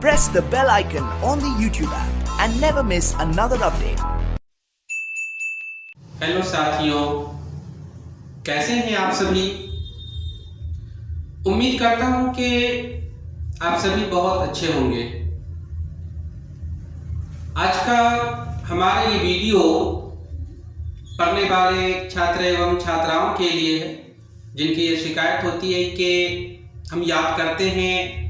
press the bell icon on the YouTube app and never miss another update. Hello साथियों, कैसे हैं आप सभी। उम्मीद करता हूं कि आप सभी बहुत अच्छे होंगे। आज का हमारा ये वीडियो पढ़ने वाले छात्र एवं छात्राओं के लिए है जिनकी ये शिकायत होती है कि हम याद करते हैं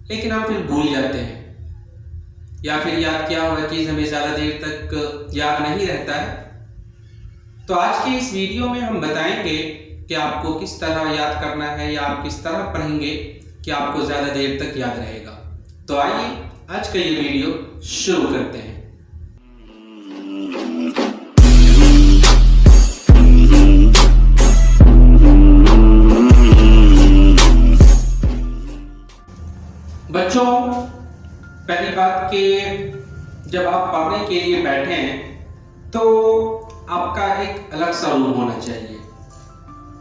लेकिन हम फिर भूल जाते हैं, या फिर याद किया हुआ चीज़ हमें ज़्यादा देर तक याद नहीं रहता है। तो आज के इस वीडियो में हम बताएंगे कि आपको किस तरह याद करना है या आप किस तरह पढ़ेंगे कि आपको ज़्यादा देर तक याद रहेगा। तो आइए आज का ये वीडियो शुरू करते हैं। बच्चों, पहली बात कि जब आप पढ़ने के लिए बैठे हैं तो आपका एक अलग सा रूम होना चाहिए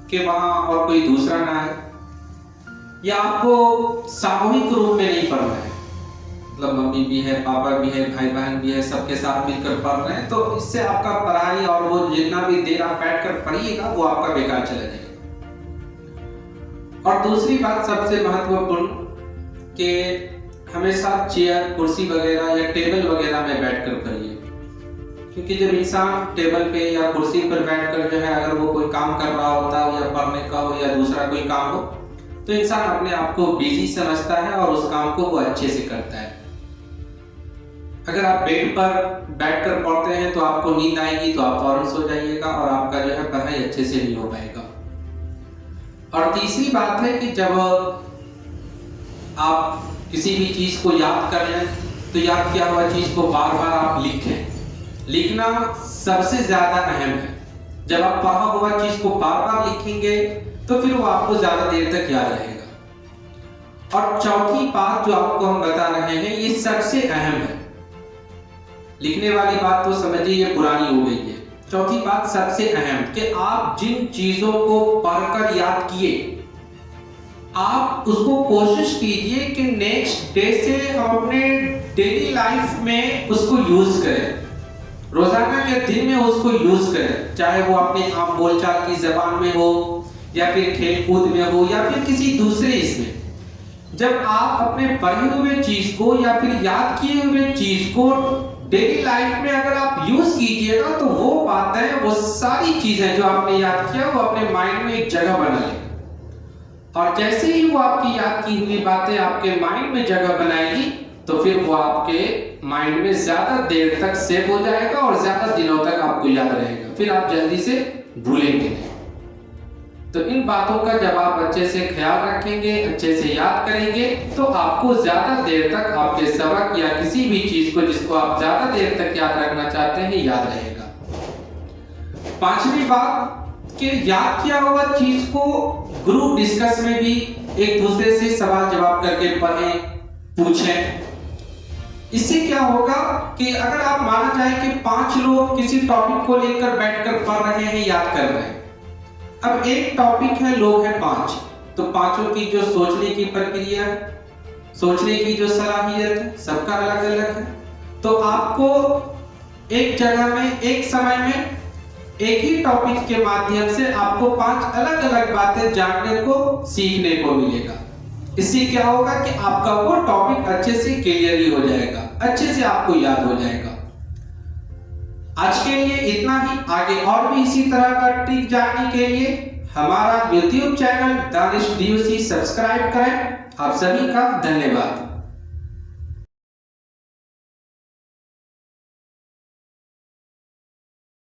कि वहाँ और कोई दूसरा ना है, या आपको सामूहिक रूप में नहीं पढ़ना है। मतलब मम्मी भी है, पापा भी है, भाई बहन भी है, सबके साथ मिलकर पढ़ रहे हैं, तो इससे आपका पढ़ाई और वो जितना भी देर आप बैठकर पढ़िएगा वो आपका बेकार चला जाएगा। और दूसरी बात सबसे महत्वपूर्ण कि हमेशा चेयर, कुर्सी वगैरह या टेबल वगैरह में बैठकर पढ़िए, क्योंकि जब इंसान टेबल पे या कुर्सी पर बैठकर जो है अगर वो कोई काम कर रहा होता हो या पढ़ने का हो या दूसरा कोई काम हो तो इंसान अपने आप को बिजी समझता है और उस काम को वो अच्छे से करता है। अगर आप बेड पर बैठकर पढ़ते हैं तो आपको नींद आएगी तो आप फौरन सो जाइएगा और आपका जो है पढ़ाई अच्छे से नहीं हो पाएगा। और तीसरी बात है कि जब आप किसी भी चीज को याद कर लें तो याद किया हुआ चीज को बार बार आप लिखें। लिखना सबसे ज्यादा अहम है। जब आप पढ़ा हुआ चीज को बार बार लिखेंगे तो फिर वो आपको ज्यादा देर तक याद रहेगा। और चौथी बात जो आपको हम बता रहे हैं ये सबसे अहम है। लिखने वाली बात तो समझिए ये पुरानी हो गई है। चौथी बात सबसे अहम कि आप जिन चीजों को पढ़कर याद किए आप उसको कोशिश कीजिए कि नेक्स्ट डे से हम अपने डेली लाइफ में उसको यूज करें, रोजाना के दिन में उसको यूज करें, चाहे वो अपने आम बोलचाल की जबान में हो या फिर खेल कूद में हो या फिर किसी दूसरे इसमें। जब आप अपने पढ़े हुए चीज को या फिर याद किए हुए चीज को डेली लाइफ में अगर आप यूज कीजिएगा तो वो बातें, वो सारी चीजें जो आपने याद किया वो अपने माइंड में एक जगह बना लेगा। और जैसे ही वो आपकी याद की हुई बातें आपके माइंड में जगह बनाएगी तो फिर वो आपके माइंड में ज्यादा देर तक सेव हो जाएगा और ज्यादा दिनों तक आपको याद रहेगा, फिर आप जल्दी से भूलेंगे नहीं। तो इन बातों का जब आप अच्छे से ख्याल रखेंगे, अच्छे से याद करेंगे तो आपको ज्यादा देर तक आपके सबक या किसी भी चीज को जिसको आप ज्यादा देर तक याद रखना चाहते हैं याद रहेगा। पांचवी बात कि याद किया हुआ चीज को ग्रुप डिस्कस में भी एक दूसरे से सवाल जवाब करके पढ़ें, पूछें। इससे क्या होगा कि अगर आप माना जाए कि 5 लोग किसी टॉपिक को लेकर बैठकर पढ़ रहे हैं, याद कर रहे हैं। अब एक टॉपिक है, लोग हैं 5, तो पांचों की जो सोचने की प्रक्रिया है, सोचने की जो सलाहियत है सबका अलग अलग है। तो आपको एक जगह में एक समय में एक ही टॉपिक के माध्यम से आपको 5 अलग अलग बातें जानने को, सीखने को मिलेगा। इससे क्या होगा कि आपका वो टॉपिक अच्छे से क्लियर ही हो जाएगा, अच्छे से आपको याद हो जाएगा। आज के लिए इतना ही। आगे और भी इसी तरह का ट्रिक जानने के लिए हमारा YouTube channel Danish DOC subscribe करें। आप सभी का धन्यवाद।